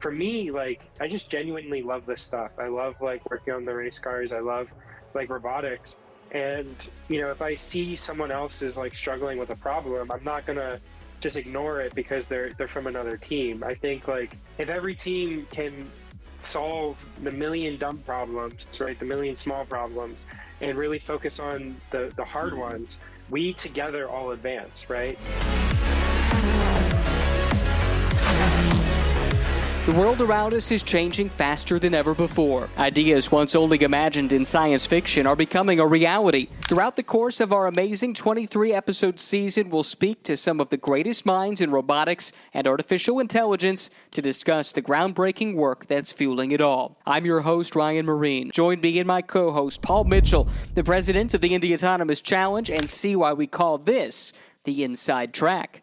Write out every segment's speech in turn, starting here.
for me, like, I just genuinely love this stuff. I love like working on the race cars. I love like robotics. And, if I see someone else is like struggling with a problem, I'm not gonna just ignore it because they're from another team. I think like if every team can solve the million dumb problems, right, the million small problems, and really focus on the hard ones, we together all advance, right? The world around us is changing faster than ever before. Ideas once only imagined in science fiction are becoming a reality. Throughout the course of our amazing 23-episode season, we'll speak to some of the greatest minds in robotics and artificial intelligence to discuss the groundbreaking work that's fueling it all. I'm your host, Ryan Marine. Join me and my co-host, Paul Mitchell, the president of the Indy Autonomous Challenge, and see why we call this the Inside Track.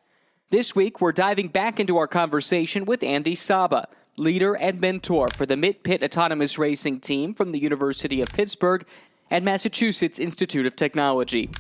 This week, we're diving back into our conversation with Andy Saba, leader and mentor for the Mid-Pit Autonomous Racing Team from the University of Pittsburgh and Massachusetts Institute of Technology.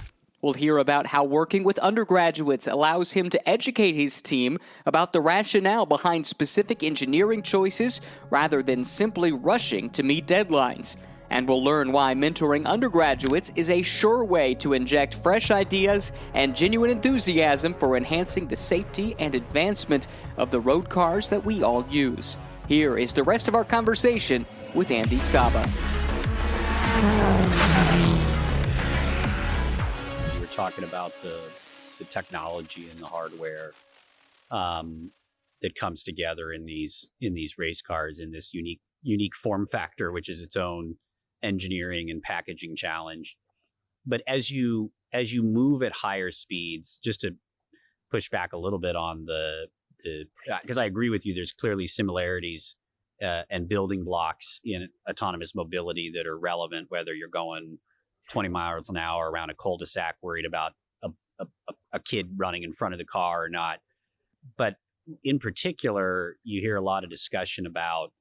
We'll hear about how working with undergraduates allows him to educate his team about the rationale behind specific engineering choices rather than simply rushing to meet deadlines. And we'll learn why mentoring undergraduates is a sure way to inject fresh ideas and genuine enthusiasm for enhancing the safety and advancement of the road cars that we all use. Here is the rest of our conversation with Andy Saba. We were talking about the technology and the hardware that comes together in these race cars in this unique form factor, which is its own engineering and packaging challenge. But as you move at higher speeds, just to push back a little bit on the because I agree with you, there's clearly similarities and building blocks in autonomous mobility that are relevant, whether you're going 20 miles an hour around a cul-de-sac worried about a kid running in front of the car or not. But in particular, you hear a lot of discussion about,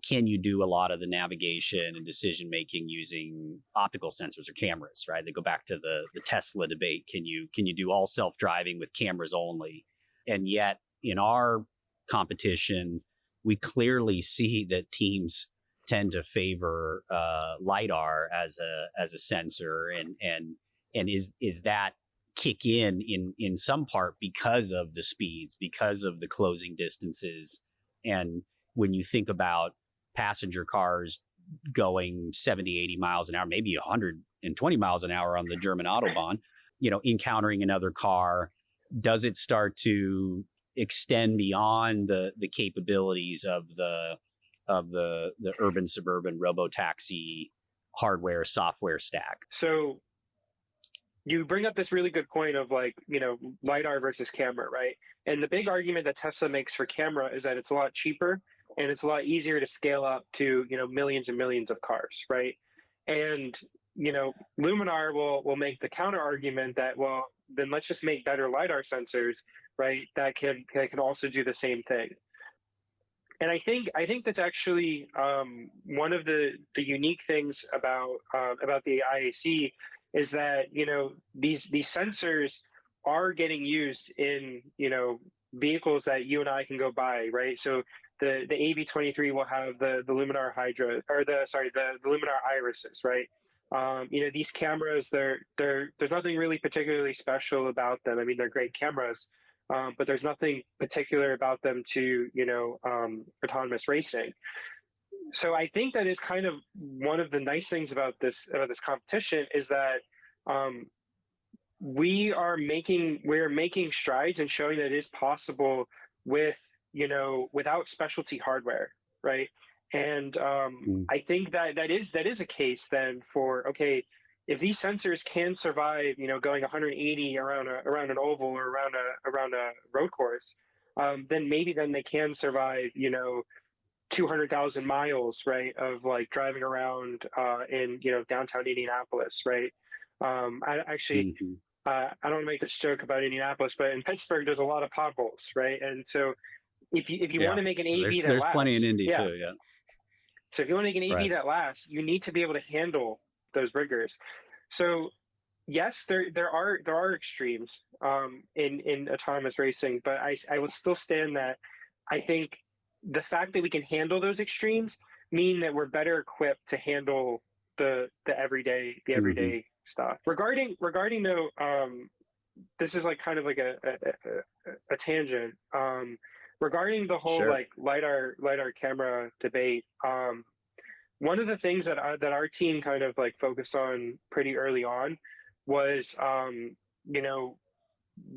can you do a lot of the navigation and decision making using optical sensors or cameras, right? They go back to the Tesla debate. Can you do all self-driving with cameras only? And yet in our competition, we clearly see that teams tend to favor LiDAR as a sensor, and is that kick in some part because of the speeds, because of the closing distances. And when you think about passenger cars going 70, 80 miles an hour, maybe 120 miles an hour on the German Autobahn, encountering another car, does it start to extend beyond the capabilities of the urban suburban robotaxi hardware software stack? So you bring up this really good point of like, LiDAR versus camera, right? And the big argument that Tesla makes for camera is that it's a lot cheaper and it's a lot easier to scale up to, millions and millions of cars, right? And, Luminar will make the counter argument that, well, then let's just make better LiDAR sensors, right? That can also do the same thing. And I think that's actually one of the unique things about the IAC is that these sensors are getting used in vehicles that you and I can go buy, right? So the AV23 will have the Luminar Hydra, or the Luminar irises, right? These cameras, there's nothing really particularly special about them. I mean, they're great cameras, but there's nothing particular about them to autonomous racing. So I think that is kind of one of the nice things about this competition is that we're making strides and showing that it is possible without specialty hardware, right? And I think that is a case then for, okay, if these sensors can survive, going 180 around an oval or around a road course, then they can survive, 200,000 miles, right, of like driving around in downtown Indianapolis, right? I actually. I don't want to make this joke about Indianapolis, but in Pittsburgh, there's a lot of potholes, right? And so if you want to make an AV that there's lasts, plenty in Indy too, yeah. So if you want to make an AV Right. that lasts, you need to be able to handle those rigors. So yes, there are extremes in autonomous racing, but I will still stand that I think the fact that we can handle those extremes mean that we're better equipped to handle the Hmm. everyday stuff. Regarding though, this is like kind of like a tangent. Regarding the whole Sure. like lidar camera debate, one of the things that our team kind of like focused on pretty early on was, you know,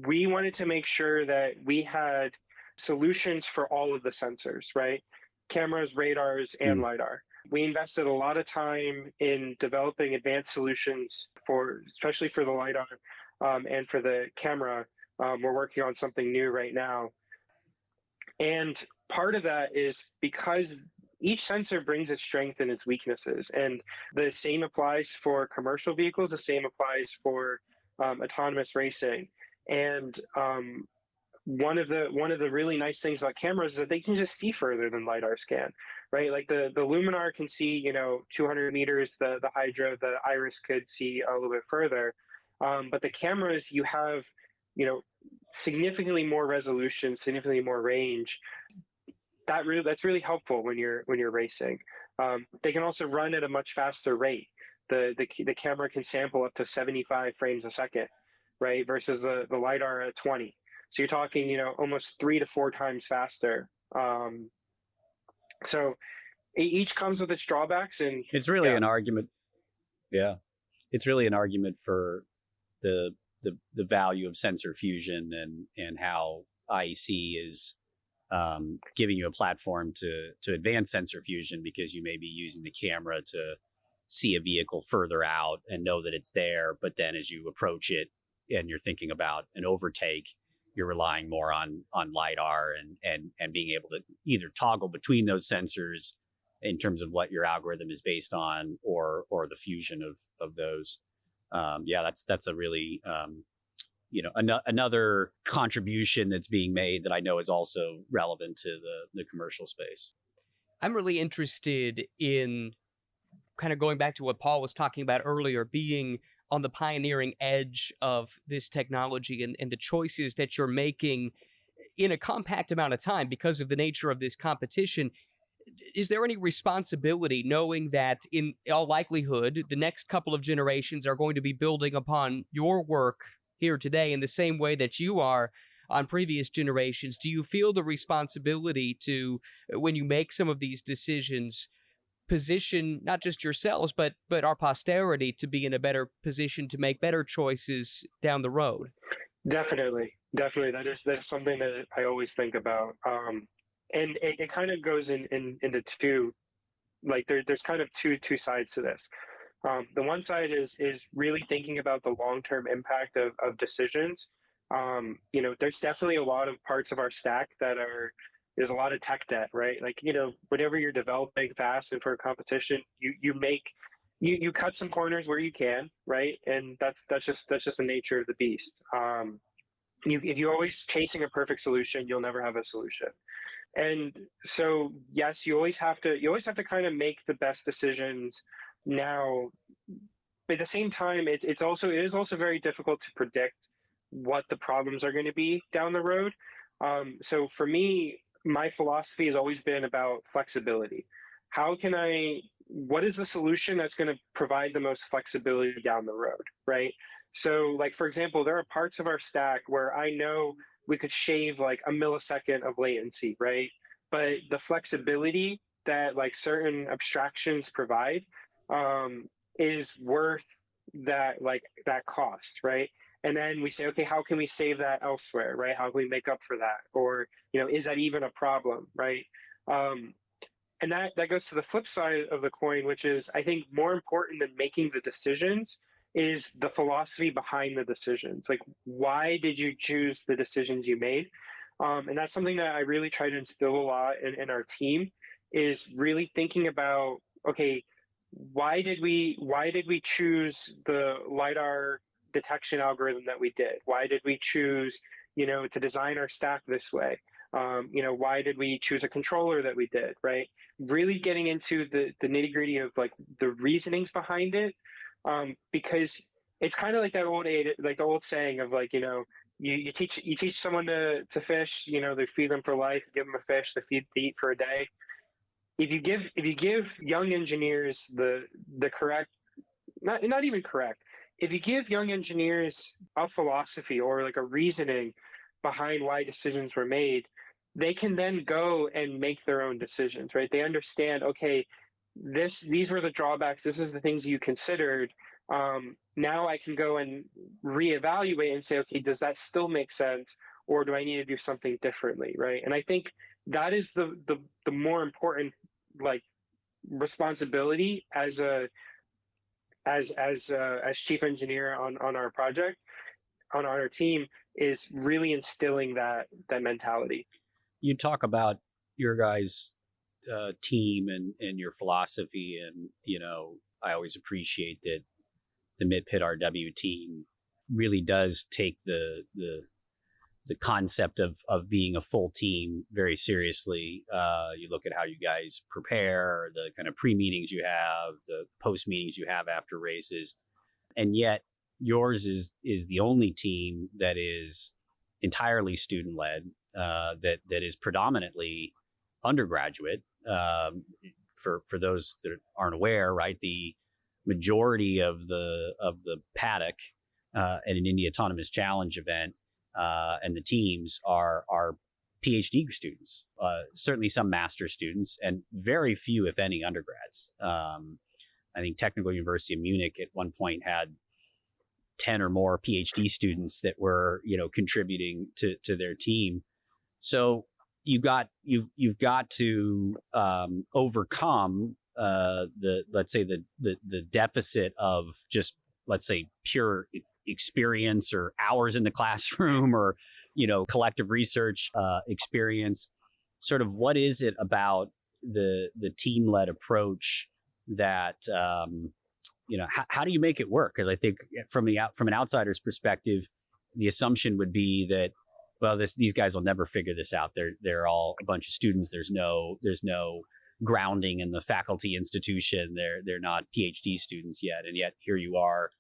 we wanted to make sure that we had solutions for all of the sensors, right? Cameras, radars, and Mm. lidar. We invested a lot of time in developing advanced solutions for, especially for the lidar, and for the camera. We're working on something new right now, and part of that is because each sensor brings its strength and its weaknesses. And the same applies for commercial vehicles, the same applies for autonomous racing. And one of the really nice things about cameras is that they can just see further than lidar scan, right? Like the luminar can see 200 meters, the hydra, the iris could see a little bit further, but the cameras, you have you know significantly more resolution, significantly more range. That's really helpful when you're racing. They can also run at a much faster rate. The camera can sample up to 75 frames a second, right? Versus the lidar at 20. So you're talking, almost 3 to 4 times faster. So each comes with its drawbacks, and It's really yeah, an argument. Yeah, it's really an argument for the value of sensor fusion and how IEC is giving you a platform to advance sensor fusion, because you may be using the camera to see a vehicle further out and know that it's there, but then as you approach it and you're thinking about an overtake, you're relying more on lidar and being able to either toggle between those sensors in terms of what your algorithm is based on, or the fusion of those. Yeah, that's a really another contribution that's being made that I know is also relevant to the commercial space. I'm really interested in kind of going back to what Paul was talking about earlier, being on the pioneering edge of this technology and the choices that you're making in a compact amount of time because of the nature of this competition. Is there any responsibility knowing that in all likelihood, the next couple of generations are going to be building upon your work here today in the same way that you are on previous generations? Do you feel the responsibility to, when you make some of these decisions, position not just yourselves but our posterity to be in a better position to make better choices down the road? definitely, that is something that I always think about. And it kind of goes into two, like there's kind of two sides to this. The one side is really thinking about the long term impact of decisions. There's definitely a lot of parts of our stack that are there's a lot of tech debt, right? Like whenever you're developing fast and for a competition, you cut some corners where you can, right? And that's just the nature of the beast. If you're always chasing a perfect solution, you'll never have a solution. And so, yes, you always have to kind of make the best decisions now. But at the same time, it is also very difficult to predict what the problems are going to be down the road. So for me, my philosophy has always been about flexibility. What is the solution that's going to provide the most flexibility down the road, right? So, like, for example, there are parts of our stack where I know we could shave like a millisecond of latency, right? But the flexibility that like certain abstractions provide, is worth that cost, right? And then we say, okay, how can we save that elsewhere, right? How can we make up for that? Or, is that even a problem, right? Um, and that goes to the flip side of the coin, which is I think more important than making the decisions is the philosophy behind the decisions. Like, why did you choose the decisions you made? And that's something that I really try to instill a lot in our team, is really thinking about, okay, why did we choose the lidar detection algorithm that we did? Why did we choose to design our stack this way? Why did we choose a controller that we did, right? Really getting into the nitty gritty of like the reasonings behind it, because it's kind of like the old saying of like, you teach someone to fish. They feed them for life. You give them a fish, they eat for a day. If you give young engineers the correct, not even correct, if you give young engineers a philosophy or like a reasoning behind why decisions were made, they can then go and make their own decisions, right? They understand, okay, these were the drawbacks, this is the things you considered. Now I can go and reevaluate and say, okay, does that still make sense, or do I need to do something differently, right? And I think that is the more important, like, responsibility as chief engineer on our project, on our team, is really instilling that mentality. You talk about your guys' team and your philosophy, and I always appreciate that the Mid-Pit RW team really does take the concept of being a full team very seriously. You look at how you guys prepare, the kind of pre-meetings you have, the post-meetings you have after races, and yet yours is the only team that is entirely student-led, that is predominantly undergraduate. For those that aren't aware, right, the majority of the paddock at an Indy Autonomous Challenge event, and the teams are PhD students, certainly some master students, and very few, if any, undergrads. I think Technical University of Munich at one point had 10 or more PhD students that were, contributing to their team. So you've got to overcome let's say the deficit of just, let's say, pure experience or hours in the classroom, or collective research experience. Sort of, what is it about the team-led approach that how do you make it work? Because I think from an outsider's perspective, the assumption would be that, well, these guys will never figure this out. They're all a bunch of students. There's no grounding in the faculty institution. They're not PhD students yet, and yet here you are,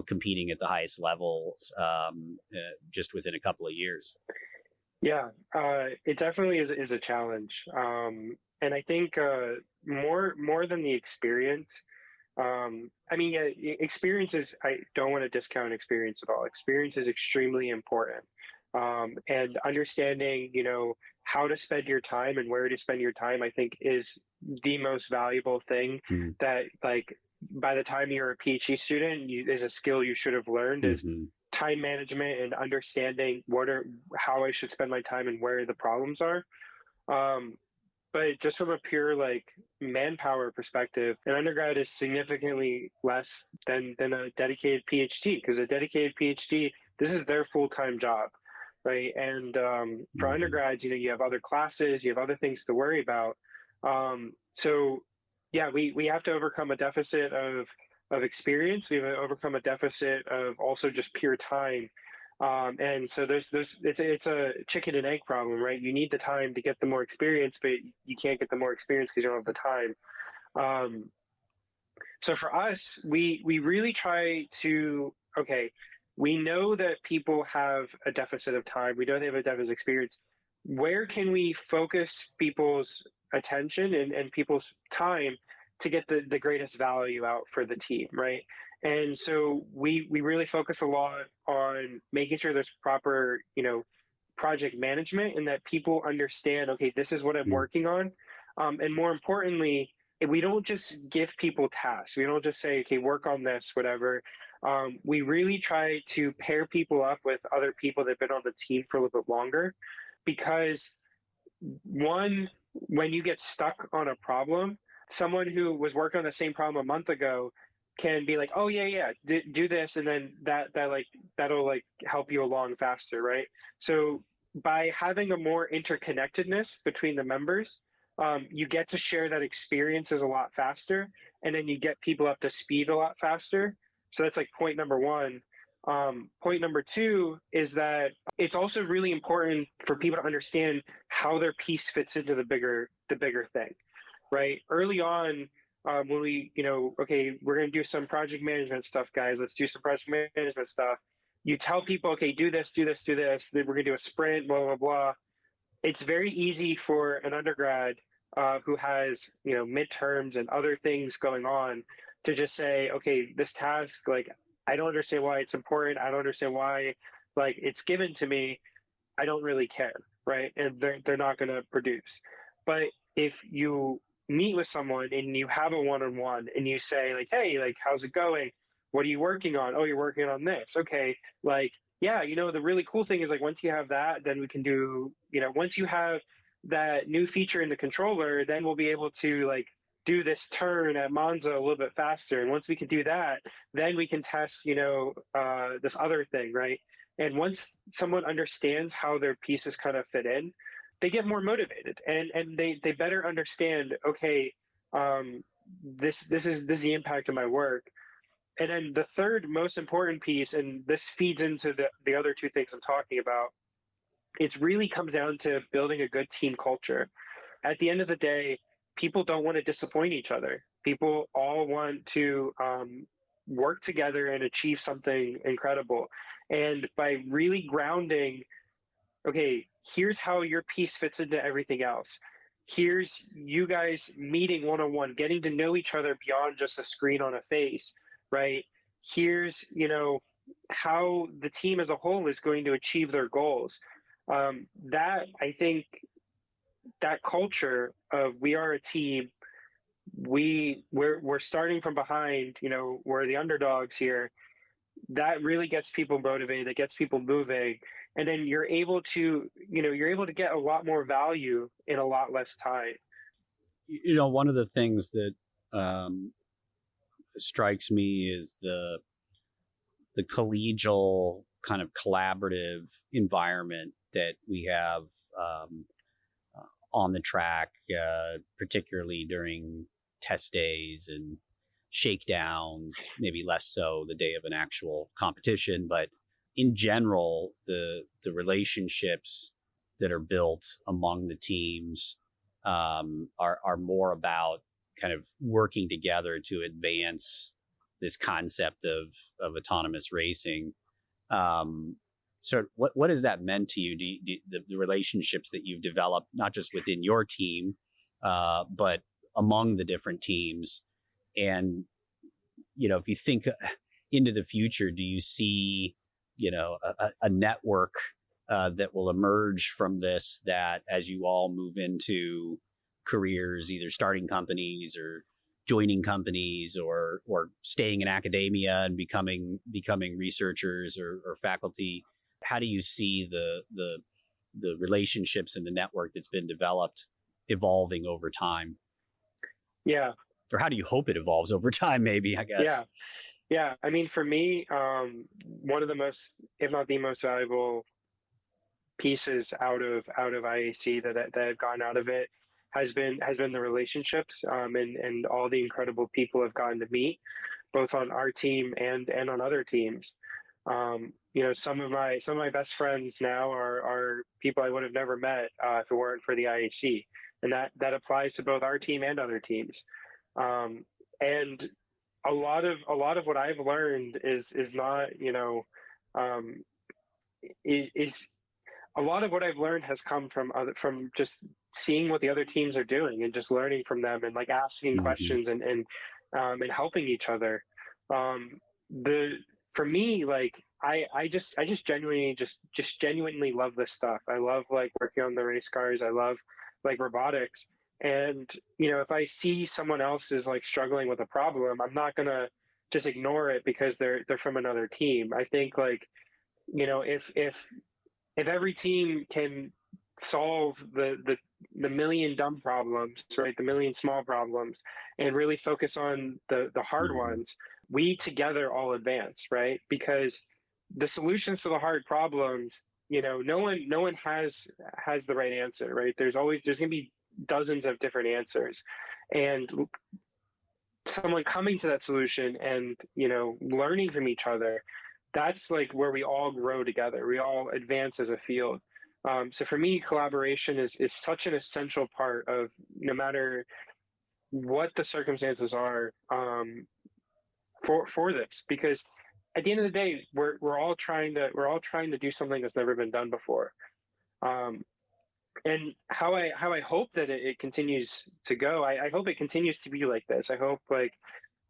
competing at the highest levels, just within a couple of years. Yeah, it definitely is a challenge, and I think more than the experience. I mean, yeah, experience is. I don't want to discount experience at all. Experience is extremely important, and understanding, how to spend your time and where to spend your time, I think, is the most valuable thing. That, like, by the time you're a PhD student, is a skill you should have learned, is time management and understanding how I should spend my time and where the problems are. But just from a pure, like, manpower perspective, an undergrad is significantly less than a dedicated PhD, because a dedicated PhD, this is their full-time job, right? And for undergrads, you have other classes, you have other things to worry about. So yeah, we have to overcome a deficit of experience. We have to overcome a deficit of also just pure time. And so it's a chicken and egg problem, right? You need the time to get the more experience, but you can't get the more experience because you don't have the time. So for us, we really try to, okay, we know that people have a deficit of time. We know they have a deficit of experience. Where can we focus people's attention and people's time to get the greatest value out for the team, right? And so we really focus a lot on making sure there's proper, project management, and that people understand, okay, this is what I'm working on. And more importantly, we don't just give people tasks. We don't just say, okay, work on this, whatever. We really try to pair people up with other people that have been on the team for a little bit longer, because one, when you get stuck on a problem, someone who was working on the same problem a month ago can be like, oh yeah, do this, and then that'll like help you along faster, right? So by having a more interconnectedness between the members, you get to share that experiences a lot faster, and then you get people up to speed a lot faster. So that's like point number one. Point number two is that it's also really important for people to understand how their piece fits into the bigger thing, right? Early on, when we, okay, we're going to do some project management stuff, guys. Let's do some project management stuff. you tell people, okay, do this, do this, do this, then we're gonna do a sprint, blah blah blah. It's very easy for an undergrad who has, you know, midterms and other things going on to just say, okay, this task, like, I don't understand why it's important. I don't understand why, like, it's given to me. I don't really care, right? And they're not going to produce. But if you meet with someone and you have a one-on-one and you say, like, hey, like, how's it going? What are you working on? Oh, you're working on this. Okay, like, yeah, you know, the really cool thing is, like, once you have that, then we can do, you know, once you have that new feature in the controller, then we'll be able to, like, do this turn at Monza a little bit faster. And once we can do that, then we can test, you know, this other thing, right? And once someone understands how their pieces kind of fit in, they get more motivated, and they better understand, okay, um, this is the impact of my work. And then the third most important piece, and this feeds into the other two things I'm talking about, it really comes down to building a good team culture. At the end of the day, people don't want to disappoint each other. People all want to work together and achieve something incredible. And by really grounding, okay, here's how your piece fits into everything else. Here's you guys meeting one on one, getting to know each other beyond just a screen on a face, right? Here's, you know, how the team as a whole is going to achieve their goals. That I think that culture of we are a team, we're starting from behind, you know, we're the underdogs here. That really gets people motivated, that gets people moving, and then you're able to, you know, you're able to get a lot more value in a lot less time. You know, one of the things that um, strikes me is the collegial kind of collaborative environment that we have um, on the track, particularly during test days and shakedowns, maybe less so the day of an actual competition. But in general, the relationships that are built among the teams are more about kind of working together to advance this concept of autonomous racing. So what has that meant to you? The relationships that you've developed, not just within your team, but among the different teams? And, you know, if you think into the future, do you see, you know, a network that will emerge from this, that as you all move into careers, either starting companies or joining companies, or staying in academia and becoming researchers or faculty, how do you see the relationships and the network that's been developed evolving over time? Yeah, Or how do you hope it evolves over time, maybe, I guess? yeah, yeah. I mean, for me, one of the most, if not the most valuable pieces out of IAC that have gone out of it has been the relationships, and all the incredible people I've gotten to meet, both on our team and on other teams. You know, some of my best friends now are people I would have never met if it weren't for the IAC, and that applies to both our team and other teams. And a lot of what I've learned is not, you know, um, is a lot of what I've learned has come from just seeing what the other teams are doing and just learning from them, and like asking Mm-hmm. questions and helping each other. The For me, like, I just genuinely love this stuff. I love, like, working on the race cars. I love, like, robotics. And, you know, if I see someone else is, like, struggling with a problem, I'm not gonna just ignore it because they're from another team. I think, like, you know, if every team can solve the million dumb problems, right, the million small problems, and really focus on the hard Mm-hmm. ones, we together all advance, right? Because the solutions to the hard problems, you know, no one has the right answer, right? There's going to be dozens of different answers, and someone coming to that solution and, you know, learning from each other, that's like where we all grow together, we all advance as a field. So for me, collaboration is such an essential part of, no matter what the circumstances are, for this, because at the end of the day, we're all trying to do something that's never been done before. And how I hope that it continues to go. I hope it continues to be like this. I hope like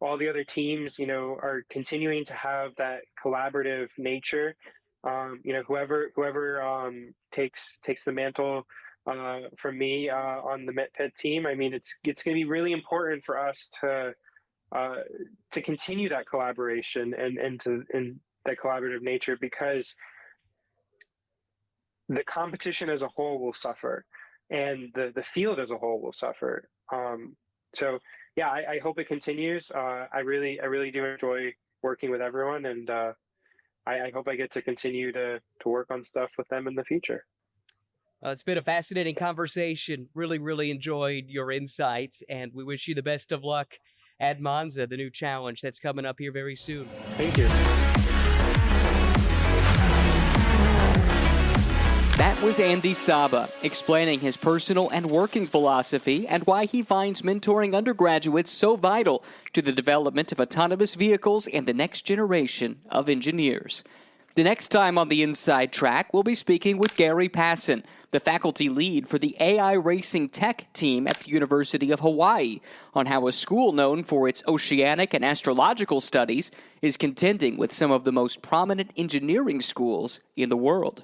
all the other teams, are continuing to have that collaborative nature. Whoever takes the mantle from me on the MetPed team. I mean, it's going to be really important for us to continue that collaboration and that collaborative nature, because the competition as a whole will suffer, and the field as a whole will suffer. So yeah, I hope it continues. I really do enjoy working with everyone, and I hope I get to continue to work on stuff with them in the future. It's been a fascinating conversation. Really, really enjoyed your insights, and we wish you the best of luck at Monza, the new challenge that's coming up here very soon. Thank you. That was Andy Saba explaining his personal and working philosophy and why he finds mentoring undergraduates so vital to the development of autonomous vehicles and the next generation of engineers. The next time on the Inside Track, we'll be speaking with Gary Passon, the faculty lead for the AI Racing Tech team at the University of Hawaii, on how a school known for its oceanic and astrological studies is contending with some of the most prominent engineering schools in the world.